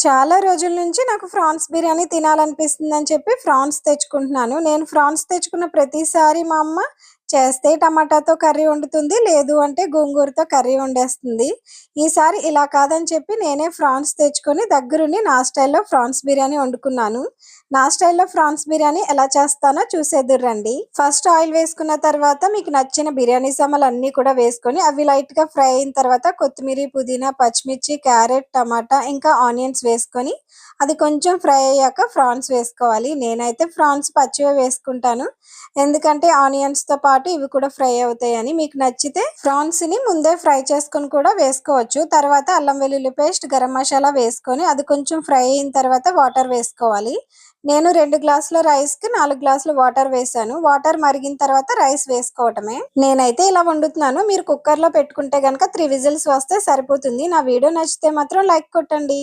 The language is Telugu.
చాలా రోజుల నుంచి నాకు ఫ్రాన్స్ బిర్యానీ తినాలనిపిస్తుందని చెప్పి ఫ్రాన్స్ తెచ్చుకుంటున్నాను. నేను ఫ్రాన్స్ తెచ్చుకున్న ప్రతిసారి మా అమ్మ చేస్తే టమాటాతో కర్రీ వండుతుంది. లేదు అంటే గోంగూరతో కర్రీ వండేస్తుంది. ఈసారి ఇలా కాదని చెప్పి నేనే ఫ్రాన్స్ తెచ్చుకొని దగ్గరుండి నా స్టైల్‌లో ఫ్రాన్స్ బిర్యానీ వండుకున్నాను. నా స్టైల్‌లో ఫ్రాన్స్ బిర్యానీ ఎలా చేస్తానో చూసేద్దురు రండి. ఫస్ట్ ఆయిల్ వేసుకున్న తర్వాత మీకు నచ్చిన బిర్యానీ సామాన్లన్నీ కూడా వేసుకొని అవి లైట్‌గా ఫ్రై అయిన తర్వాత కొత్తిమీర, పుదీనా, పచ్చిమిర్చి, క్యారెట్, టమాటా ఇంకా ఆనియన్స్ వేసుకొని అది కొంచెం ఫ్రై అయ్యాక ఫ్రాన్స్ వేసుకోవాలి. నేనైతే ఫ్రాన్స్ పచ్చివే వేసుకుంటాను. ఎందుకంటే ఆనియన్స్‌తో పాటు ఇవి కూడా ఫ్రై అవుతాయని. మీకు నచ్చితే ఫ్రాన్స్‌ని ముందే ఫ్రై చేసుకొని కూడా వేసుకోవచ్చు. తర్వాత అల్లం వెల్లుల్లి పేస్ట్, గరం మసాలా వేసుకొని అది కొంచెం ఫ్రై అయిన తర్వాత వాటర్ వేసుకోవాలి. నేను 2 గ్లాసుల రైస్‌కి 4 గ్లాసులు వాటర్ వేశాను. వాటర్ మరిగిన తర్వాత రైస్ వేసుకోవటమే. నేనైతే ఇలా వండుతున్నాను. మీరు కుక్కర్‌లో పెట్టుకుంటే గనక 3 విజిల్స్ వస్తే సరిపోతుంది. నా వీడియో నచ్చితే మాత్రం లైక్ కొట్టండి.